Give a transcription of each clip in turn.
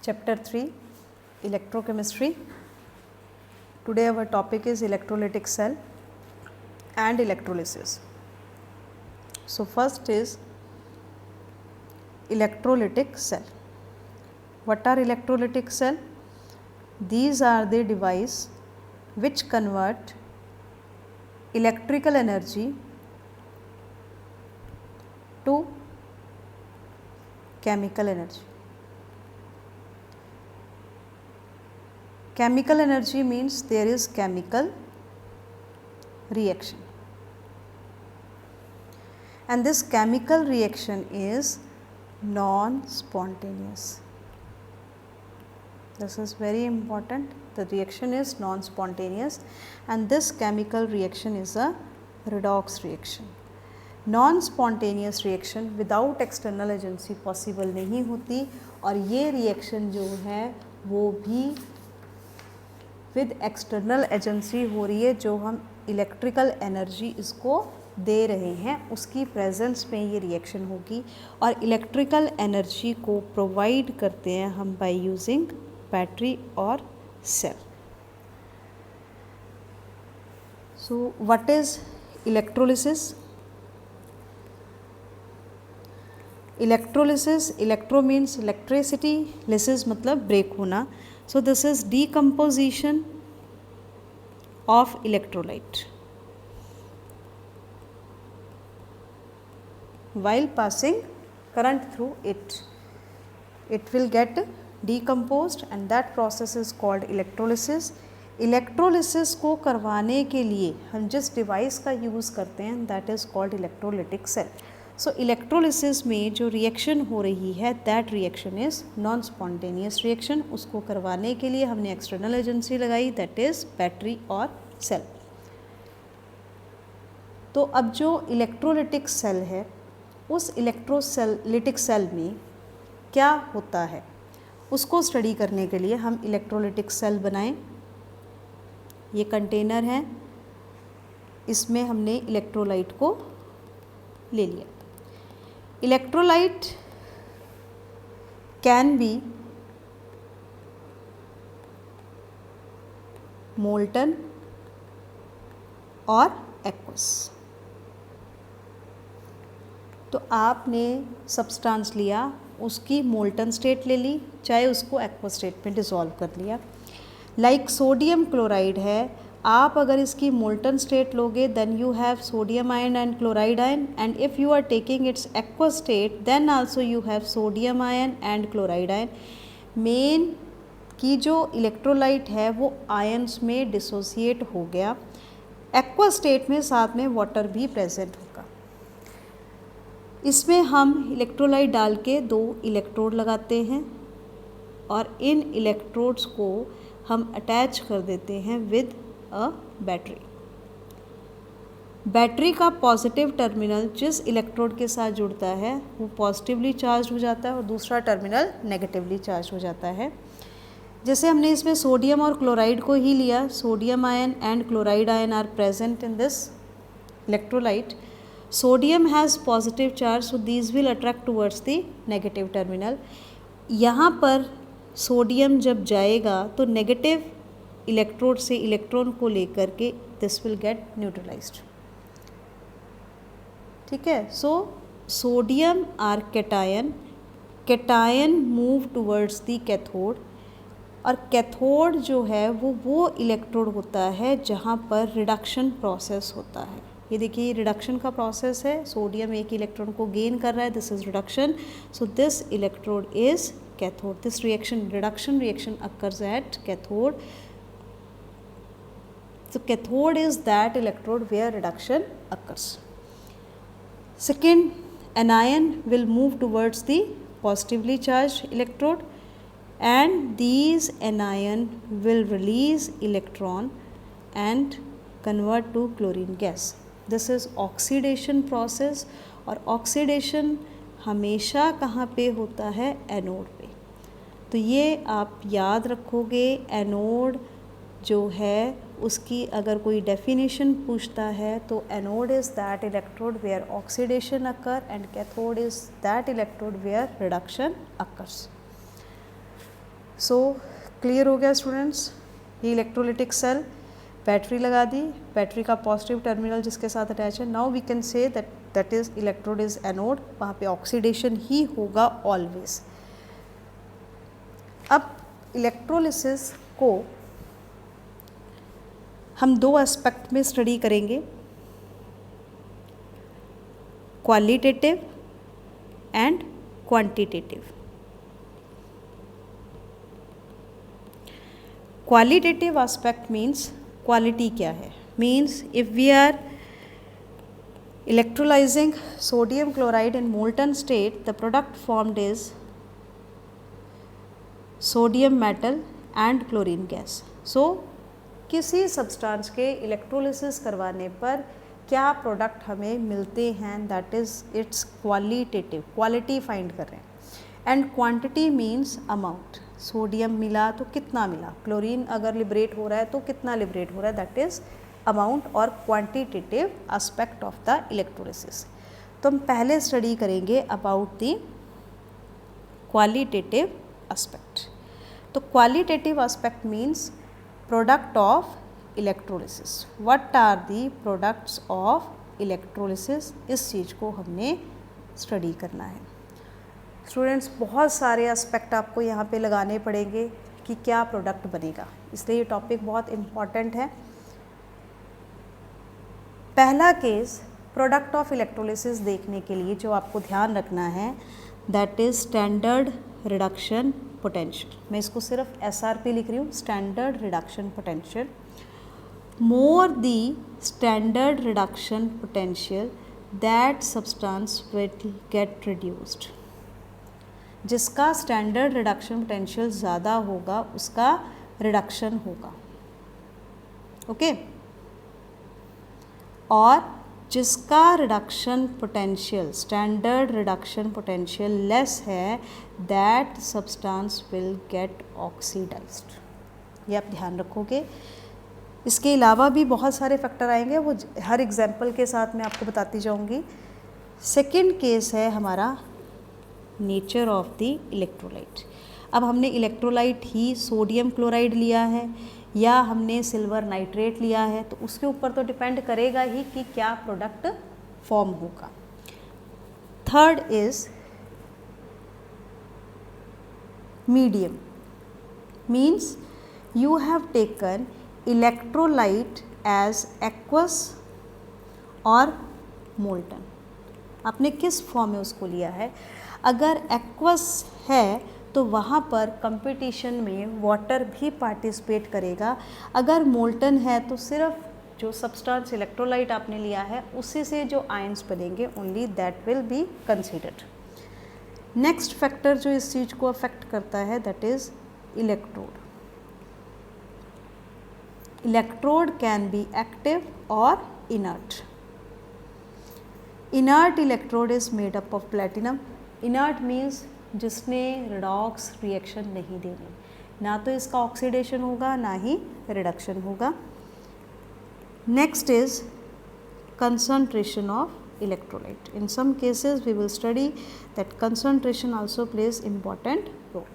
Chapter 3 Electrochemistry. Today our topic is electrolytic cell and electrolysis. So first is electrolytic cell. What are electrolytic cell? These are the device which convert electrical energy to chemical energy. Chemical energy means there is chemical reaction, and this chemical reaction is non-spontaneous. This is very important. The reaction is non-spontaneous, and this chemical reaction is a redox reaction. Non-spontaneous reaction without external agency possible नहीं होती, और ये reaction जो है वो भी with external agency हो रही है, जो हम इलेक्ट्रिकल एनर्जी इसको दे रहे हैं उसकी प्रेजेंस में ये रिएक्शन होगी, और इलेक्ट्रिकल एनर्जी को प्रोवाइड करते हैं हम बाय यूजिंग बैटरी और cell. So what is electrolysis? Electrolysis, electro means electricity, lysis मतलब ब्रेक होना. So this is decomposition of electrolyte while passing current through it. It will get decomposed and that process is called electrolysis. Electrolysis को करवाने के लिए हम जिस device का use करते हैं that is called electrolytic cell. So electrolysis में जो रिएक्शन हो रही है that reaction is non spontaneous reaction. उसको करवाने के लिए हमने एक्सटर्नल एजेंसी लगाई दैट इज़ बैटरी और सेल. तो अब जो इलेक्ट्रोलिटिक सेल है उस इलेक्ट्रोलिटिक सेल में क्या होता है उसको स्टडी करने के लिए हम इलेक्ट्रोलिटिक सेल बनाएं. ये कंटेनर है, इसमें हमने इलेक्ट्रोलाइट को ले लिया. इलेक्ट्रोलाइट कैन बी मोल्टन और एक्वस. तो आपने सब्सटेंस लिया, उसकी मोल्टन स्टेट ले ली, चाहे उसको एक्वस स्टेट में डिसॉल्व कर लिया. लाइक सोडियम क्लोराइड है, आप अगर इसकी मोल्टन स्टेट लोगे then you have sodium ion and chloride ion, and if you are taking its aqueous state then also you have sodium ion and chloride ion. Main की जो electrolyte है वो ions में डिसोसिएट हो गया. Aqueous state में साथ में वाटर भी प्रेजेंट होगा. इसमें हम इलेक्ट्रोलाइट डाल के 2 इलेक्ट्रोड लगाते हैं और इन इलेक्ट्रोड्स को हम अटैच कर देते हैं विद अ बैटरी. बैटरी का पॉजिटिव टर्मिनल जिस इलेक्ट्रोड के साथ जुड़ता है वो पॉजिटिवली चार्ज हो जाता है और दूसरा टर्मिनल नेगेटिवली चार्ज हो जाता है. जैसे हमने इसमें सोडियम और क्लोराइड को ही लिया, sodium ion and chloride ion are present in this electrolyte. Sodium has positive charge so these will attract towards the negative terminal. यहाँ पर सोडियम जब जाएगा तो नेगेटिव इलेक्ट्रोड से इलेक्ट्रॉन को लेकर के दिस विल गेट न्यूट्रलाइज्ड. ठीक है. So sodium are cation, cation move towards the cathode, और कैथोड जो है वो इलेक्ट्रोड होता है जहाँ पर रिडक्शन प्रोसेस होता है. ये देखिए रिडक्शन का प्रोसेस है, सोडियम एक इलेक्ट्रॉन को गेन कर रहा है, this is reduction. So this electrode is cathode. This reduction reaction occurs at cathode. So cathode is that electrode where reduction occurs. Second, anion will move towards the positively charged electrode, and these anion will release electron and convert to chlorine gas. This is oxidation process, और oxidation हमेशा कहाँ पे होता है? Anode पे. तो ये आप याद रखोगे. एनोड जो है उसकी अगर कोई डेफिनेशन पूछता है तो anode is that electrode where oxidation occur and cathode is that electrode where reduction occurs. So clear हो गया स्टूडेंट्स, ये इलेक्ट्रोलिटिक सेल, बैटरी लगा दी, बैटरी का पॉजिटिव टर्मिनल जिसके साथ अटैच है, now we can say that is electrode is anode, वहाँ पे ऑक्सीडेशन ही होगा ऑलवेज। अब इलेक्ट्रोलिसिस को हम दो एस्पेक्ट में स्टडी करेंगे, qualitative and quantitative. Qualitative aspect means quality क्या है, means if we are electrolyzing sodium chloride in molten state, the product formed is sodium metal and chlorine gas. So किसी substance के electrolysis करवाने पर क्या product हमें मिलते हैं, that is it's qualitative, quality find कर रहे हैं। And quantity means amount, sodium मिला तो कितना मिला, क्लोरीन अगर लिबरेट हो रहा है तो कितना लिबरेट हो रहा है, दैट इज़ अमाउंट और quantitative aspect of the electrolysis. तो हम पहले स्टडी करेंगे अबाउट द क्वालिटेटिव एस्पेक्ट। तो qualitative aspect means product of electrolysis, what are the products of electrolysis, इस चीज़ को हमने स्टडी करना है। स्टूडेंट्स बहुत सारे एस्पेक्ट आपको यहाँ पे लगाने पड़ेंगे कि क्या प्रोडक्ट बनेगा, इसलिए ये टॉपिक बहुत इम्पॉर्टेंट है। पहला केस प्रोडक्ट ऑफ इलेक्ट्रोलिसिस देखने के लिए जो आपको ध्यान रखना है, that is standard reduction potential. मैं इसको सिर्फ SRP लिख रही हूँ, standard reduction potential. More the standard reduction potential that substance will get reduced, जिसका स्टैंडर्ड रिडक्शन पोटेंशियल ज़्यादा होगा उसका रिडक्शन होगा, ओके और जिसका reduction potential, standard reduction potential less है, that substance will get oxidized. ये आप ध्यान रखोगे। इसके अलावा भी बहुत सारे फैक्टर आएंगे, वो हर एग्जाम्पल के साथ मैं आपको बताती जाऊंगी। सेकंड केस है हमारा नेचर ऑफ द इलेक्ट्रोलाइट। अब हमने इलेक्ट्रोलाइट ही सोडियम क्लोराइड लिया है या हमने सिल्वर नाइट्रेट लिया है, तो उसके ऊपर तो डिपेंड करेगा ही कि क्या प्रोडक्ट फॉर्म होगा। Third is medium, means you have taken electrolyte as aqueous और मोल्टन। आपने किस फॉर्म में उसको लिया है। अगर एक्वस है तो वहाँ पर कंपटीशन में वाटर भी पार्टिसिपेट करेगा। अगर मोल्टन है तो सिर्फ जो सब्सटेंस इलेक्ट्रोलाइट आपने लिया है उसी से जो आयंस बनेंगे, only that will be considered. Next factor जो इस चीज़ को अफेक्ट करता है, that is electrode. Electrode can be active और inert. Inert electrode is made up of platinum. Inert means जिसने रिडॉक्स रिएक्शन नहीं देनी, ना तो इसका ऑक्सीडेशन होगा ना ही रिडक्शन होगा। Next is concentration of electrolyte. In some cases we will study that concentration also plays important role.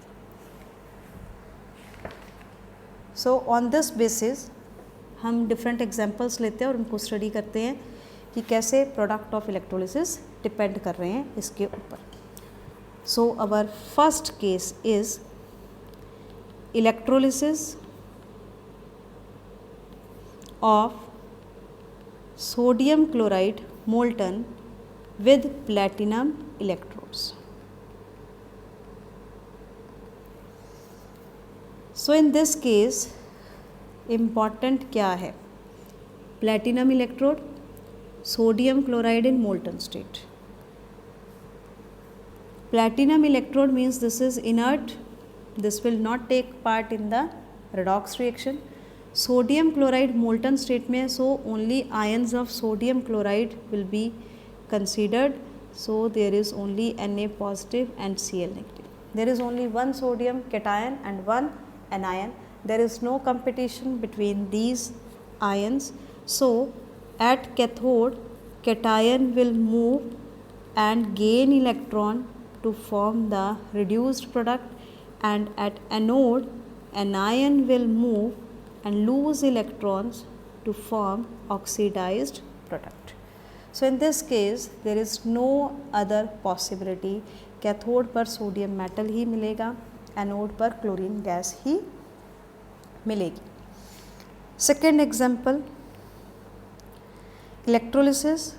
So on this basis हम different examples लेते हैं और उनको study करते हैं कि कैसे product of electrolysis depend कर रहे हैं इसके ऊपर. So our first case is electrolysis of sodium chloride molten with platinum electrodes. So in this case important क्या है? Platinum electrode, sodium chloride in molten state. Platinum electrode means this is inert, this will not take part in the redox reaction. Sodium chloride molten state में, so only ions of sodium chloride will be considered, so there is only Na positive and Cl negative. There is only one sodium cation and one anion. There is no competition between these ions. So at cathode, cation will move and gain electron to form the reduced product, and at anode an ion will move and lose electrons to form oxidized product. So in this case there is no other possibility, cathode पर sodium metal ही मिलेगा, anode पर chlorine gas ही मिलेगी. Second example, electrolysis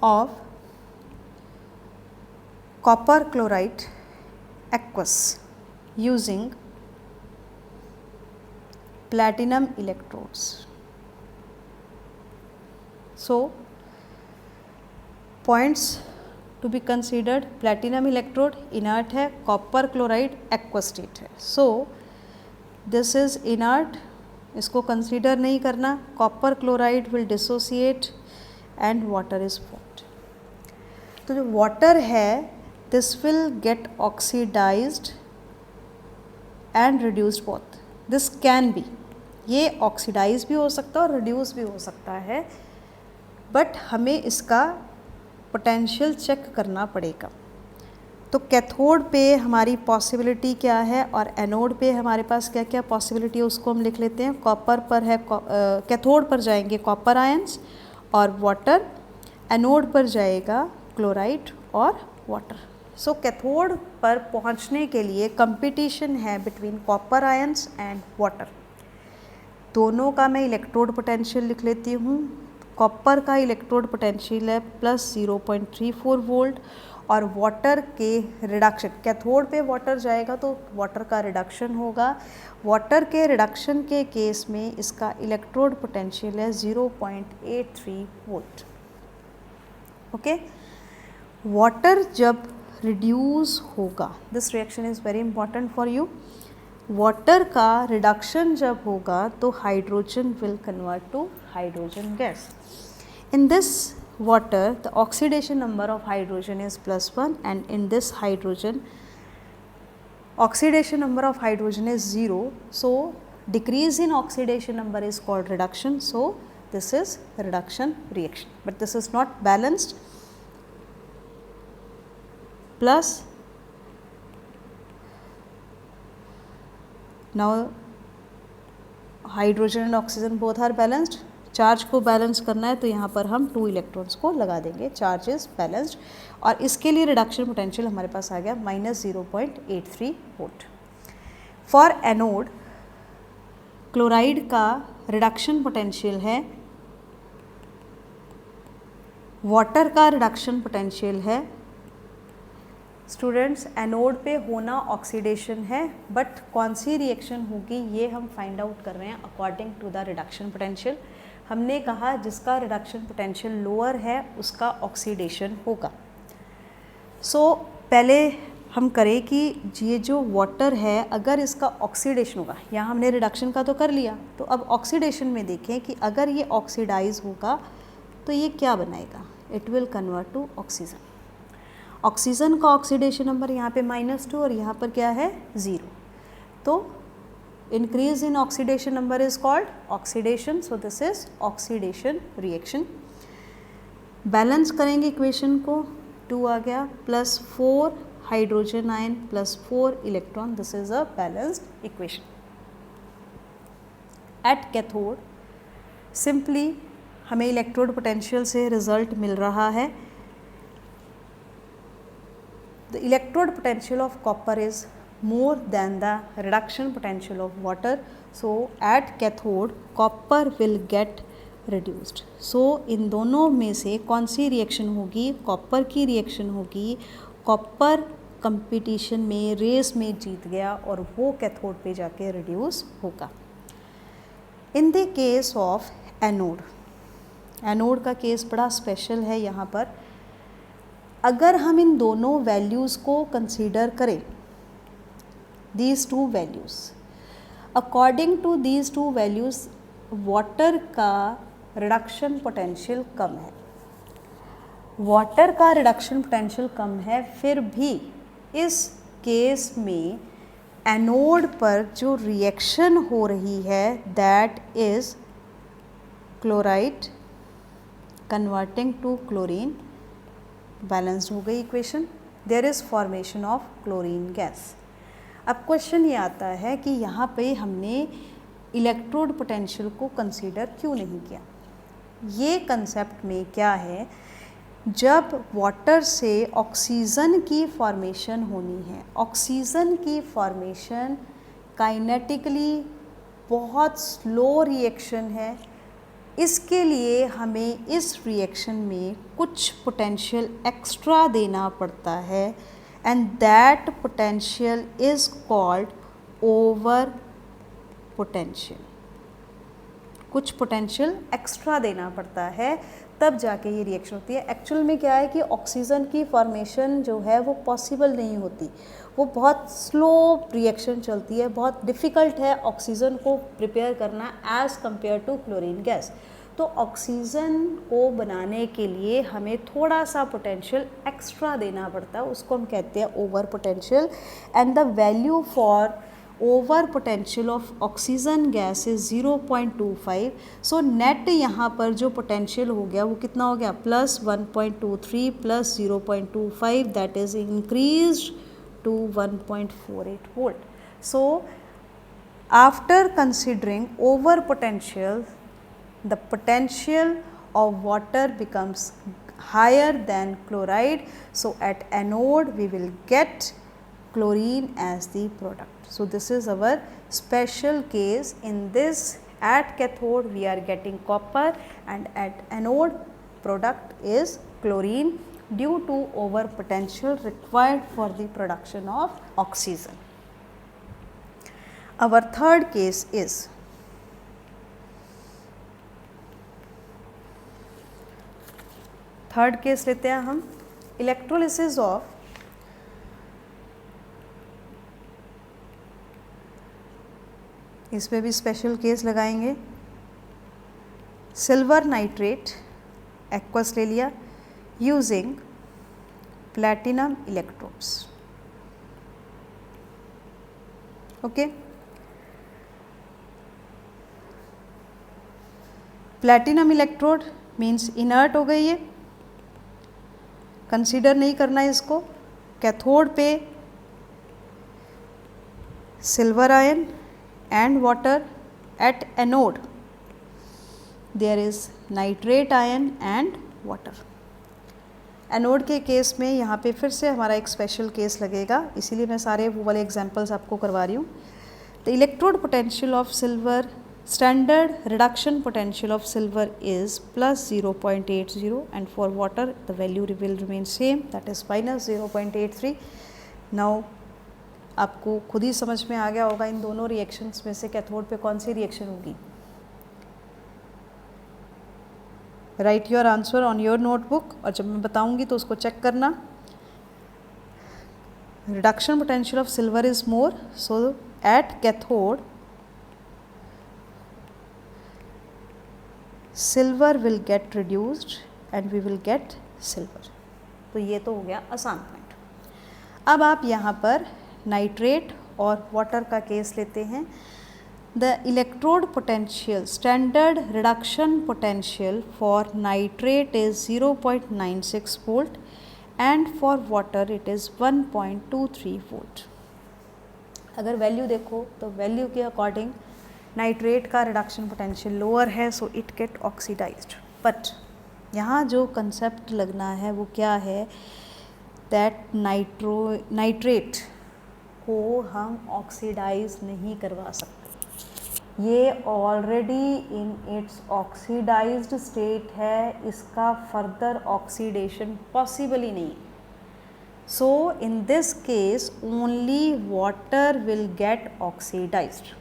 of copper chloride aqueous using platinum electrodes. So points to be considered, platinum electrode inert है, copper chloride aqueous state है. So this is inert, इसको consider नहीं करना, copper chloride will dissociate and water is formed. तो जो water है this will get oxidized and reduced both. This can be, ये oxidize भी हो सकता है और रिड्यूस भी हो सकता है, बट हमें इसका पोटेंशियल चेक करना पड़ेगा. तो कैथोड पे हमारी पॉसिबिलिटी क्या है और एनोड पे हमारे पास क्या क्या पॉसिबिलिटी है उसको हम लिख लेते हैं. कॉपर पर है, कैथोड पर जाएंगे कॉपर आयंस और वाटर, एनोड पर जाएगा क्लोराइड और वाटर. सो कैथोड पर पहुंचने के लिए कंपटीशन है between copper ions and water. दोनों का मैं इलेक्ट्रोड पोटेंशियल लिख लेती हूँ. कॉपर का इलेक्ट्रोड पोटेंशियल है प्लस 0.34 वोल्ट और वाटर के रिडक्शन, कैथोड पे वाटर जाएगा तो वाटर का रिडक्शन होगा. वाटर के रिडक्शन के केस में इसका इलेक्ट्रोड पोटेंशियल है 0.83 वोल्ट. ओके, वाटर जब रिड्यूस होगा, this reaction is very important for you, water का रिडक्शन जब होगा तो hydrogen will convert to hydrogen gas. In this water the oxidation number of hydrogen is +1 and in this hydrogen oxidation number of hydrogen is 0. So decrease in oxidation number is called reduction. So this is reduction reaction, but this is not balanced. Plus now hydrogen and oxygen both are balanced. Charge को balance करना है तो यहाँ पर हम 2 electrons को लगा देंगे. चार्ज इज बैलेंस्ड और इसके लिए रिडक्शन पोटेंशियल हमारे पास आ गया -0.83 वोल्ट. फॉर एनोड क्लोराइड का रिडक्शन पोटेंशियल है, वाटर का रिडक्शन पोटेंशियल है. स्टूडेंट्स एनोड पे होना ऑक्सीडेशन है, बट कौन सी रिएक्शन होगी ये हम फाइंड आउट कर रहे हैं according to the reduction potential. हमने कहा जिसका रिडक्शन पोटेंशियल लोअर है उसका ऑक्सीडेशन होगा. सो पहले हम करें कि ये जो वाटर है अगर इसका ऑक्सीडेशन होगा, यहाँ हमने रिडक्शन का तो कर लिया, तो अब ऑक्सीडेशन में देखें कि अगर ये ऑक्सीडाइज होगा तो ये क्या बनाएगा, it will convert to oxygen. Oxygen का ऑक्सीडेशन नंबर यहाँ पे -2 और यहाँ पर क्या है 0. तो increase in oxidation number is called oxidation. So this is oxidation reaction. Balance करेंगे इक्वेशन को, 2 आ गया +4 hydrogen ion +4 electron. This is a balanced equation. At cathode simply हमें इलेक्ट्रोड पोटेंशियल से रिजल्ट मिल रहा है. The electrode potential of copper is more than the reduction potential of water. So at cathode copper will get reduced. So इन दोनों में से कौन सी reaction होगी, कॉपर की रिएक्शन होगी. कॉपर कंपटीशन में रेस में जीत गया और वो कैथोड पे जाके रिड्यूस होगा. In the case of anode, anode का केस बड़ा स्पेशल है. यहाँ पर अगर हम इन दोनों वैल्यूज़ को कंसीडर करें, these two values, according to these two values water का रिडक्शन पोटेंशियल कम है. वाटर का रिडक्शन पोटेंशियल कम है, फिर भी इस केस में एनोड पर जो रिएक्शन हो रही है that is chloride converting to chlorine balanced हो गई equation, there is formation of chlorine gas. अब क्वेश्चन ये आता है कि यहाँ पे हमने इलेक्ट्रोड पोटेंशियल को कंसीडर क्यों नहीं किया। ये कंसेप्ट में क्या है, जब वाटर से ऑक्सीजन की फॉर्मेशन होनी है, ऑक्सीजन की फॉर्मेशन काइनेटिकली बहुत स्लो रिएक्शन है, इसके लिए हमें इस रिएक्शन में कुछ पोटेंशियल एक्स्ट्रा देना पड़ता है and that potential is called over potential. कुछ पोटेंशियल एक्स्ट्रा देना पड़ता है तब जाके ये रिएक्शन होती है। एक्चुअल में क्या है कि ऑक्सीजन की फॉर्मेशन जो है वो पॉसिबल नहीं होती, वो बहुत स्लो रिएक्शन चलती है, बहुत डिफ़िकल्ट है ऑक्सीजन को प्रिपेयर करना as compare to chlorine gas. तो ऑक्सीजन को बनाने के लिए हमें थोड़ा सा पोटेंशियल एक्स्ट्रा देना पड़ता है, उसको हम कहते हैं over potential. And the value for over potential of oxygen gas is 0.25। So net यहाँ पर जो पोटेंशियल हो गया वो कितना हो गया, plus 1.23 plus 0.25, that is increased to 1.48 volt. So after considering over potential, the potential of water becomes higher than chloride. So at anode we will get chlorine as the product. So this is our special case. In this, at cathode we are getting copper and at anode product is chlorine due to over potential required for the production of oxygen. Our third case is third case लेते हैं हम, electrolysis of इसमें भी special case लगाएंगे। Silver nitrate aqueous ले लिया using platinum electrodes. Okay, platinum electrode means inert हो गई है, कंसीडर नहीं करना है इसको। कैथोड पे silver ion and water, at anode there is nitrate ion and water. Anode के केस में यहाँ पे फिर से हमारा एक स्पेशल केस लगेगा, इसीलिए मैं सारे वो वाले एग्जांपल्स आपको करवा रही हूँ। The electrode potential of silver, standard reduction potential of silver is plus 0.80 and for water the value will remain same, that is minus 0.83। Now आपको खुद ही समझ में आ गया होगा इन दोनों रिएक्शंस में से कैथोड पे कौन सी रिएक्शन होगी। Write your answer on your notebook, और जब मैं बताऊंगी तो उसको चेक करना। Reduction potential of silver is more, so at cathode silver will get reduced and we will get silver. तो ये तो हो गया आसान पॉइंट। अब आप यहाँ पर नाइट्रेट और वाटर का केस लेते हैं। The electrode potential, standard reduction potential for nitrate is 0.96 volt and for water it is 1.23 volt. अगर वैल्यू देखो तो वैल्यू के अकॉर्डिंग नाइट्रेट का रिडक्शन पोटेंशियल लोअर है, so it get oxidized. But यहाँ जो कंसेप्ट लगना है वो क्या है, दैट नाइट्रेट को हम ऑक्सीडाइज नहीं करवा सकते, ये already in its oxidized state है, इसका फर्दर ऑक्सीडेशन पॉसिबल ही नहीं। So in this case only water will get oxidized.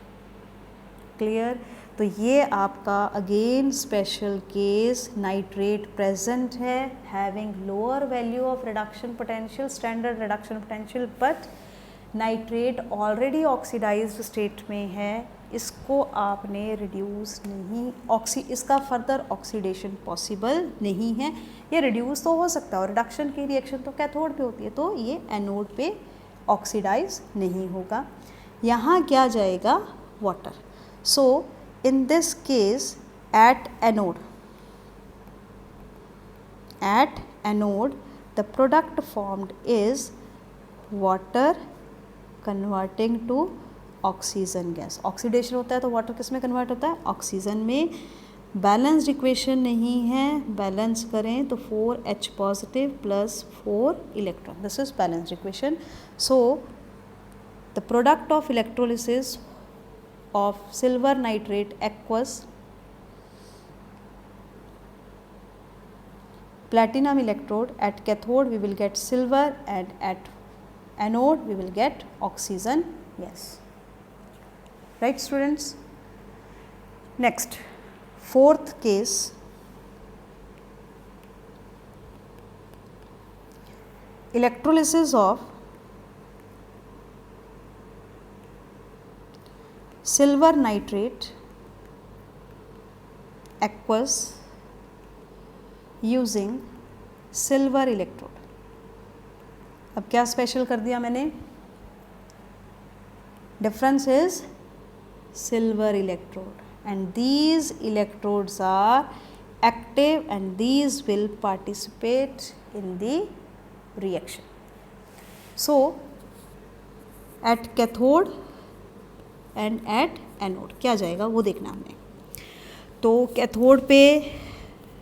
Clear? तो ये आपका again special case, nitrate present है having lower value of reduction potential, standard reduction potential, but nitrate already oxidized state में है, इसको आपने रिड्यूस नहीं, इसका फर्दर ऑक्सीडेशन पॉसिबल नहीं है। ये रिड्यूस तो हो सकता है और रिडक्शन की रिएक्शन तो कैथोड पे होती है, तो ये एनोड पे ऑक्सीडाइज नहीं होगा। यहाँ क्या जाएगा, water. So in this case at anode the product formed is water converting to oxygen gas. Oxidation होता है तो वाटर किस में कन्वर्ट होता है? ऑक्सीजन में. बैलेंस्ड इक्वेशन नहीं है, बैलेंस करें तो 4H positive plus 4 electron. This is balanced equation. So the product of electrolysis of silver nitrate aqueous platinum electrode, at cathode we will get silver and at anode we will get oxygen gas. Right students? Next, fourth case, electrolysis of silver nitrate aqueous using silver electrode. अब क्या special कर दिया मैंने? Difference is silver electrode and these electrodes are active and these will participate in the reaction. So at cathode and at anode क्या जाएगा वो देखना हमने. तो कैथोड पे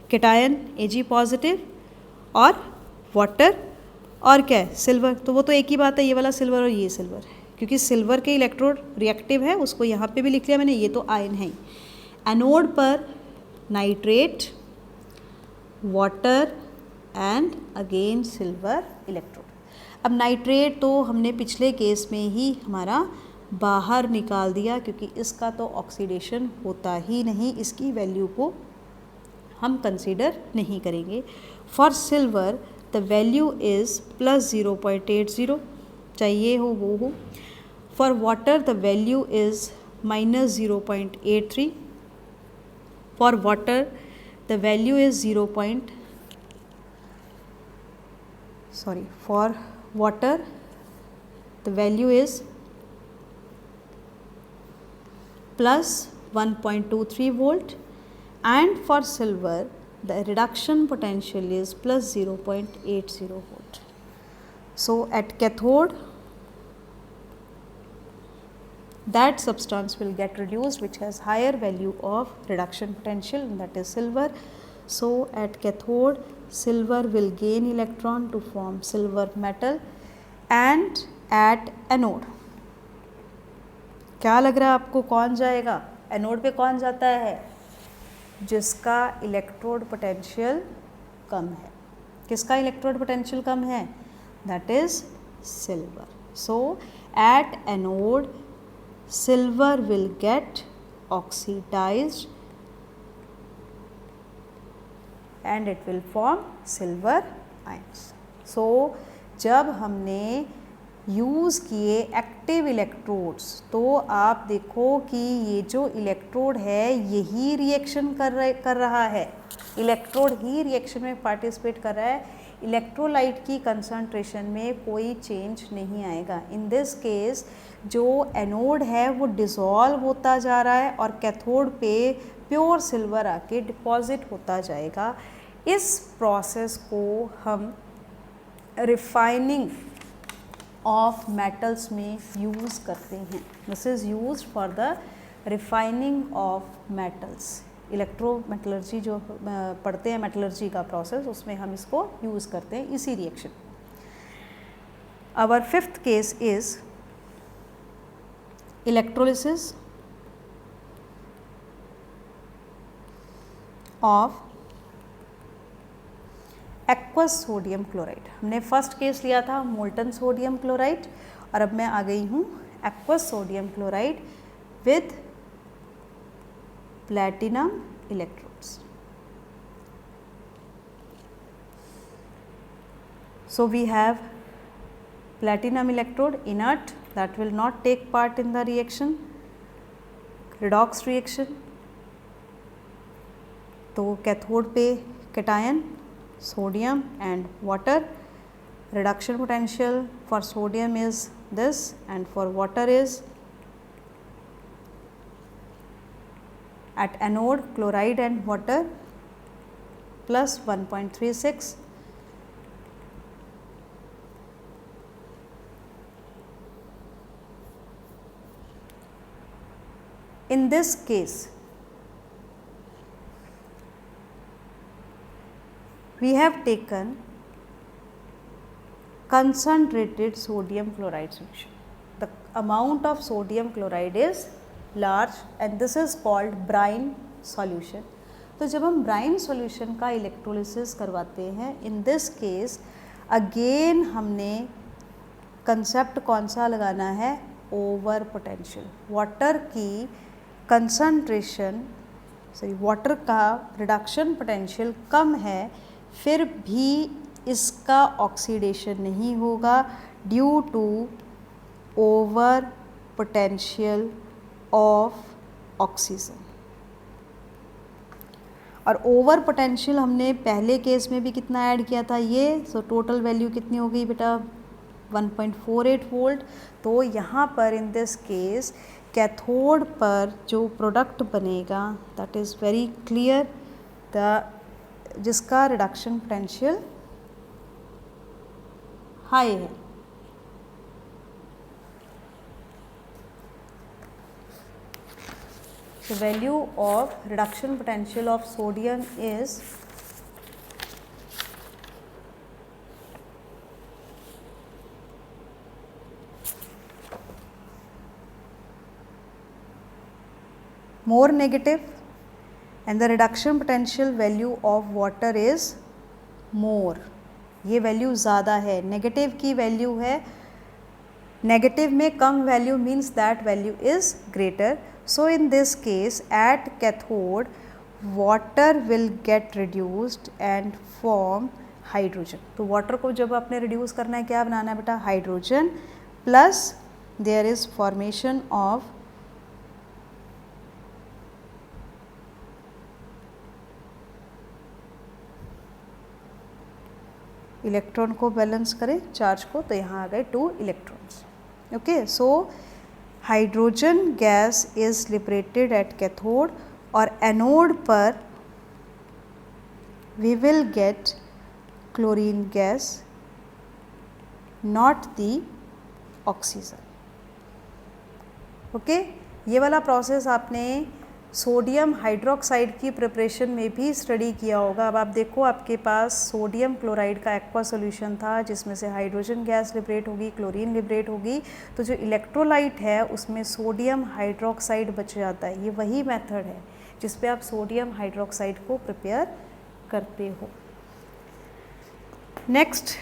केटायन Ag पॉजिटिव और वाटर और क्या है? सिल्वर. तो वो तो एक ही बात है, ये वाला सिल्वर और ये सिल्वर, क्योंकि सिल्वर के इलेक्ट्रोड रिएक्टिव है, उसको यहाँ पे भी लिख लिया मैंने, ये तो आयन है. एनोड पर nitrate, water and again silver electrode. अब नाइट्रेट तो हमने पिछले केस में ही हमारा बाहर निकाल दिया, क्योंकि इसका तो ऑक्सीडेशन होता ही नहीं, इसकी वैल्यू को हम कंसीडर नहीं करेंगे. For silver the value is plus 0.80, चाहिए हो वो हो. For water the value is minus 0.83. For water the value is for water the value is plus 1.23 volt, and for silver the reduction potential is plus 0.80 volt. So at cathode that substance will get reduced which has higher value of reduction potential, and that is silver. So at cathode silver will gain electron to form silver metal, and at anode क्या लग रहा है आपको कौन जाएगा? Anode पे कौन जाता है? जिसका इलेक्ट्रोड पोटेंशियल कम है. किसका इलेक्ट्रोड पोटेंशियल कम है? That is silver. So at anode silver will get oxidized and it will form silver ions. So जब हमने यूज़ किए एक्टिव इलेक्ट्रोड्स, तो आप देखो कि ये जो इलेक्ट्रोड है यही रिएक्शन कर रहा है, इलेक्ट्रोड ही रिएक्शन में पार्टिसिपेट कर रहा है. इलेक्ट्रोलाइट की कंसंट्रेशन में कोई चेंज नहीं आएगा. इन दिस केस जो एनोड है वो डिसॉल्व होता जा रहा है और कैथोड पे प्योर सिल्वर आके डिपॉजिट होता जाएगा. इस प्रोसेस को हम रिफाइनिंग ऑफ मेटल्स में यूज़ करते हैं. This is used for the refining of metals. Electrometallurgy जो पढ़ते हैं मेटलर्जी का प्रोसेस, उसमें हम इसको यूज़ करते हैं इसी reaction. Our fifth case is electrolysis of aqueous sodium chloride. हमने फर्स्ट केस लिया था मोल्टन सोडियम क्लोराइड, और अब मैं आ गई हूँ aqueous sodium chloride with platinum electrodes. So we have platinum electrode inert that will not take part in the reaction, redox reaction. तो cathode पे cation sodium and water. Reduction potential for sodium is this and for water is at anode chloride and water plus 1.36 In this case, we have taken concentrated sodium chloride solution. The amount of sodium chloride is large and this is called brine solution. तो जब हम brine solution का electrolysis करवाते हैं, in this case again हमने concept कौन सा लगाना है, ओवर पोटेंशियल. वाटर की कंसंट्रेशन वाटर का रिडक्शन पोटेंशियल कम है, फिर भी इसका ऑक्सीडेशन नहीं होगा due to over potential of oxygen. और ओवर पोटेंशियल हमने पहले केस में भी कितना ऐड किया था ये, सो टोटल वैल्यू कितनी हो गई बेटा 1.48 वोल्ट. तो यहाँ पर इन दिस केस कैथोड पर जो प्रोडक्ट बनेगा दैट इज़ वेरी क्लियर, जिसका रिडक्शन पोटेंशियल हाई है. The value of reduction potential of sodium is more negative and the reduction potential value of water is more. ये value ज़्यादा है, negative की value है, नेगेटिव में कम value means that value is greater. So in this case at cathode water will get reduced and form hydrogen. तो water को जब आपने reduce करना है क्या बनाना है बेटा, hydrogen, plus there is formation of electron को बैलेंस करें चार्ज को, तो यहाँ आ गए 2 electrons. Okay, so hydrogen gas is liberated at cathode और एनोड पर we will get chlorine gas, not the oxygen. Okay, ये वाला प्रोसेस आपने सोडियम हाइड्रोक्साइड की प्रिपरेशन में भी स्टडी किया होगा. अब आप देखो आपके पास सोडियम क्लोराइड का एक्वा सॉल्यूशन था जिसमें से हाइड्रोजन गैस लिबरेट होगी, क्लोरीन लिबरेट होगी, तो जो इलेक्ट्रोलाइट है उसमें सोडियम हाइड्रोक्साइड बच जाता है. ये वही मेथड है जिस पे आप सोडियम हाइड्रोक्साइड को प्रिपेयर करते हो. Next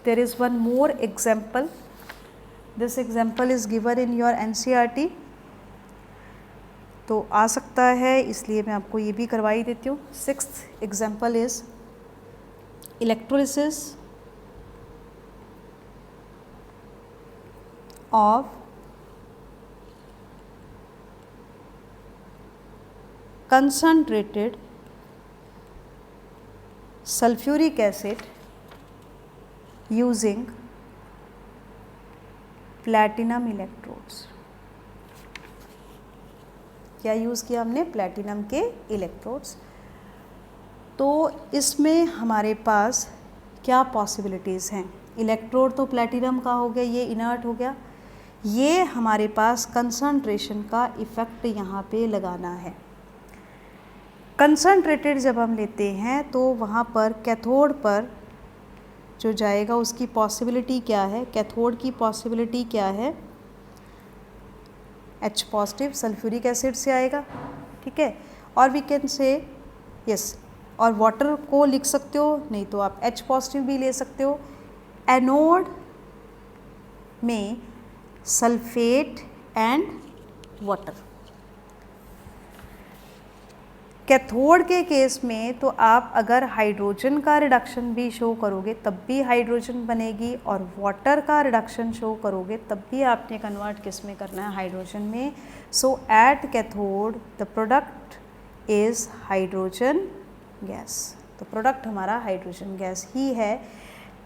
there is one more example. This example is given in your NCERT. तो आ सकता है इसलिए मैं आपको ये भी करवा ही देती हूँ. 6th example is electrolysis of concentrated sulfuric acid using platinum electrodes. क्या यूज़ किया हमने, प्लैटिनम के इलेक्ट्रोड्स. तो इसमें हमारे पास क्या पॉसिबिलिटीज़ हैं. इलेक्ट्रोड तो प्लैटिनम का हो गया, ये इनर्ट हो गया. ये हमारे पास कंसंट्रेशन का इफ़ेक्ट यहाँ पे लगाना है. कंसंट्रेटेड जब हम लेते हैं तो वहाँ पर कैथोड पर जो जाएगा उसकी पॉसिबिलिटी क्या है, कैथोड की पॉसिबिलिटी क्या है, H पॉजिटिव सल्फ्यूरिक एसिड से आएगा. ठीक है, और वी कैन से यस, और वाटर को लिख सकते हो, नहीं तो आप H पॉजिटिव भी ले सकते हो. एनोड में सल्फेट एंड वाटर. कैथोड के केस में तो आप अगर हाइड्रोजन का रिडक्शन भी शो करोगे तब भी हाइड्रोजन बनेगी, और वाटर का रिडक्शन शो करोगे तब भी आपने कन्वर्ट किस में करना है, हाइड्रोजन में. So at cathode the product is hydrogen gas. तो प्रोडक्ट हमारा हाइड्रोजन गैस ही है.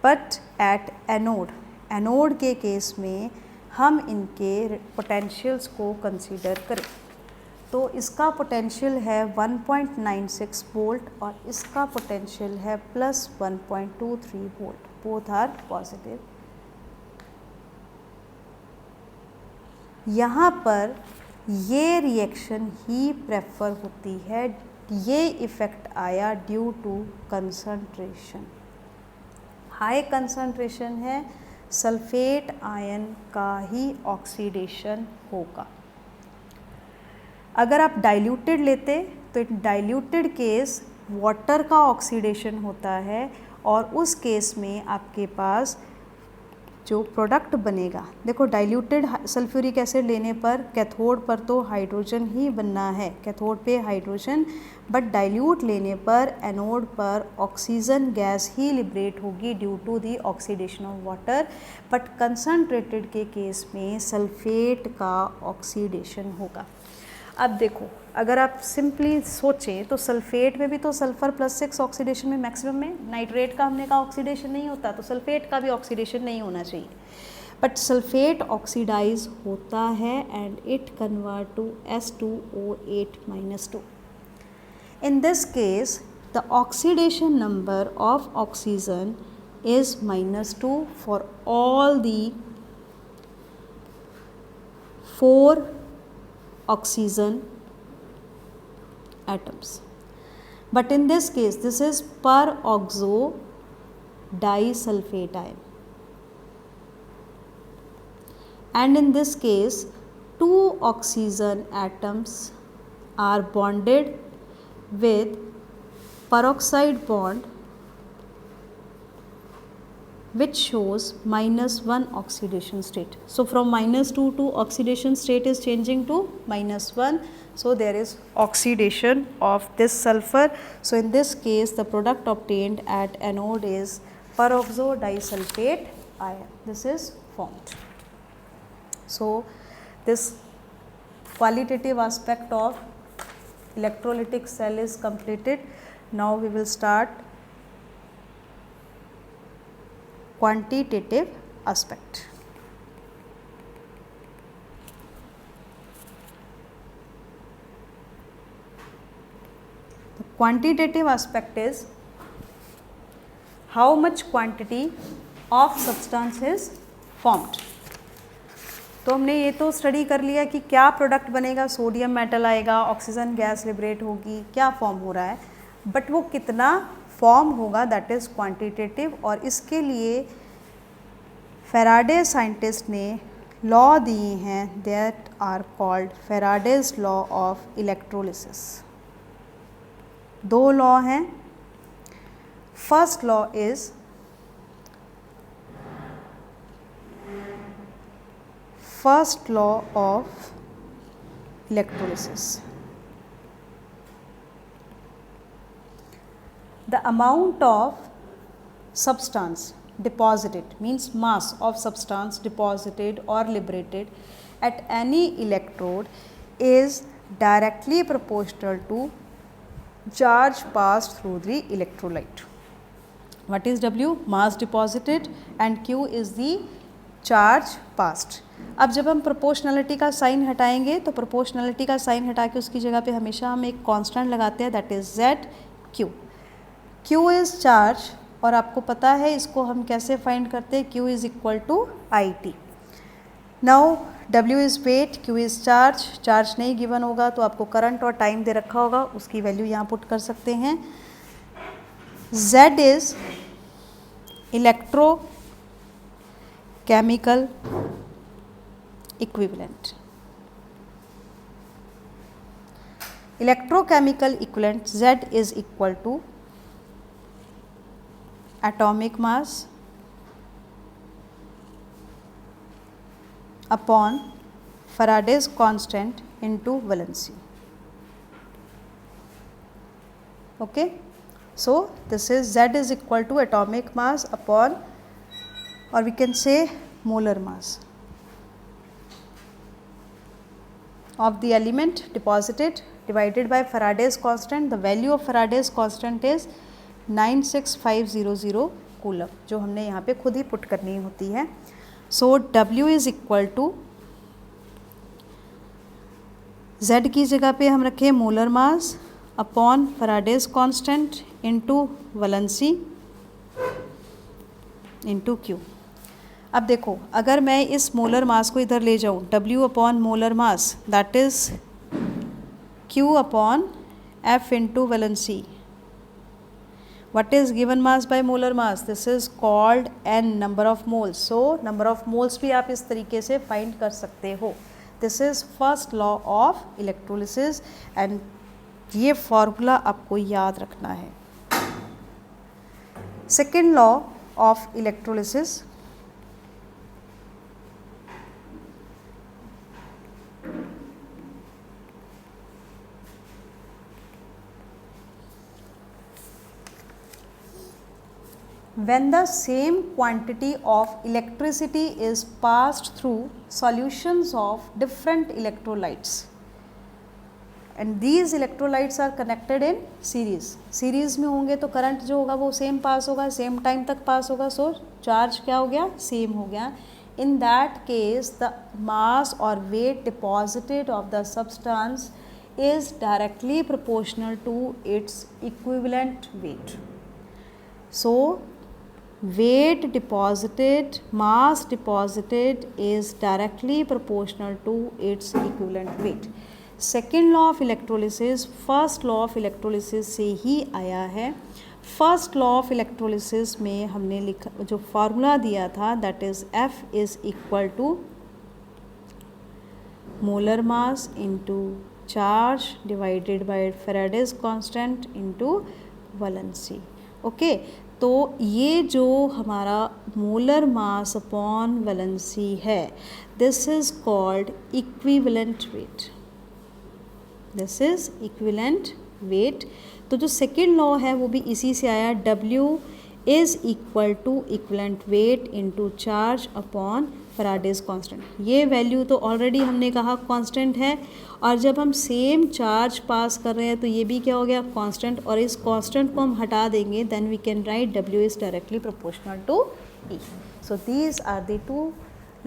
बट एट एनोड, एनोड के केस में हम इनके पोटेंशियल्स को कंसीडर करें तो इसका पोटेंशियल है 1.96 वोल्ट और इसका पोटेंशियल है plus 1.23 volt. Both are positive. यहाँ पर ये रिएक्शन ही प्रेफर होती है, ये इफ़ेक्ट आया due to concentration. High concentration है, सल्फेट आयन का ही ऑक्सीडेशन होगा। अगर आप डाइल्यूटेड लेते तो इन डाइल्यूटेड केस वाटर का ऑक्सीडेशन होता है और उस केस में आपके पास जो प्रोडक्ट बनेगा, देखो डाइल्यूटेड सल्फ्यूरिक एसिड लेने पर कैथोड पर तो हाइड्रोजन ही बनना है, कैथोड पे हाइड्रोजन, बट डाइल्यूट लेने पर एनोड पर ऑक्सीजन गैस ही लिबरेट होगी due to the oxidation of water. But concentrated के केस में सल्फेट का ऑक्सीडेशन होगा। अब देखो, अगर आप सिंपली सोचें तो सल्फेट में भी तो सल्फ़र +6 ऑक्सीडेशन में मैक्सिमम में, नाइट्रेट का हमने कहा ऑक्सीडेशन नहीं होता, तो सल्फेट का भी ऑक्सीडेशन नहीं होना चाहिए, बट सल्फेट ऑक्सीडाइज होता है and it convert to S2O8-2। In this case the oxidation number of oxygen is -2 for all the 4 oxygen atoms, but in this case this is per oxo disulfate ion, and in this case 2 oxygen atoms are bonded with peroxide bond which shows -1 oxidation state. So from -2 to oxidation state is changing to -1. So there is oxidation of this sulfur. So in this case the product obtained at anode is peroxo disulfate ion. This is formed. So this qualitative aspect of electrolytic cell is completed. Now we will start quantitative aspect. The quantitative aspect is how much quantity of substance is formed. तो हमने ये तो study कर लिया कि क्या product बनेगा, sodium metal आएगा, ऑक्सीजन गैस लिबरेट होगी, क्या फॉर्म हो रहा है, बट वो कितना फॉर्म होगा दैट इज़ क्वांटिटेटिव। और इसके लिए फैराडे साइंटिस्ट ने लॉ दिए हैं that are called Faraday's law of electrolysis. 2 law हैं। First law is first law of electrolysis. The amount of substance deposited means mass of substance deposited or liberated at any electrode is directly proportional to charge passed through the electrolyte. What is W? Mass deposited, and Q is the charge passed. अब जब हम proportionality का sign हटाएंगे तो proportionality का sign हटा के उसकी जगह पे हमेशा हम एक कांस्टेंट लगाते हैं that is ZQ. Q is charge, और आपको पता है इसको हम कैसे फाइंड करते हैं, Q is equal to IT. Now W is weight, Q is charge, charge नहीं गिवन होगा तो आपको करंट और टाइम दे रखा होगा, उसकी वैल्यू यहाँ पुट कर सकते हैं. Z is electrochemical equivalent. Electrochemical equivalent Z is equal to atomic mass upon Faraday's constant into valency. Okay, so this is Z is equal to atomic mass upon, or we can say molar mass of the element deposited divided by Faraday's constant. The value of Faraday's constant is 96500 coulomb, जो हमने यहाँ पे खुद ही put करनी होती है. So W is equal to Z की जगह पे हम रखें molar mass upon Faraday's constant into valency into Q. अब देखो, अगर मैं इस मोलर मास को इधर ले जाऊँ, W upon molar mass that is Q upon F into valency. What is given mass by molar mass? This is called N, number of moles. So number of moles भी आप इस तरीके से find कर सकते हो. This is first law of electrolysis and ये formula आपको याद रखना है. Second law of electrolysis, when the same quantity of electricity is passed through solutions of different electrolytes and these electrolytes are connected in series में होंगे तो current जो होगा वो सेम पास होगा, सेम टाइम तक पास होगा, सो चार्ज क्या हो गया, सेम हो गया. In that case the mass or weight deposited of the substance is directly proportional to its equivalent weight. So weight deposited, mass deposited is directly proportional to its equivalent weight. Second law of electrolysis first law of electrolysis से ही आया है. First law of electrolysis में हमने लिखा जो formula दिया था that is F is equal to molar mass into charge divided by Faraday's constant into valency. Okay, तो ये जो हमारा मोलर मास अपॉन वैलेंसी है this is called equivalent weight. This is equivalent weight. तो जो second law है वो भी इसी से आया, W is equal to equivalent weight into charge upon Faraday's constant. ये वैल्यू तो ऑलरेडी हमने कहा कांस्टेंट है और जब हम सेम चार्ज पास कर रहे हैं तो ये भी क्या हो गया कांस्टेंट, और इस कांस्टेंट को हम हटा देंगे then we can write W is directly proportional to E. So these are the two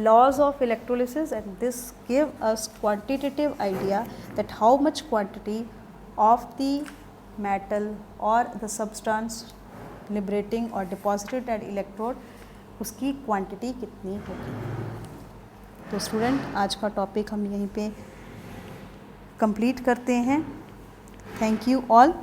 laws of electrolysis and this give us quantitative idea that how much quantity of the metal or the substance liberating or deposited at electrode उसकी quantity कितनी होगी. तो student आज का topic हम यहीं पे complete करते हैं. Thank you all.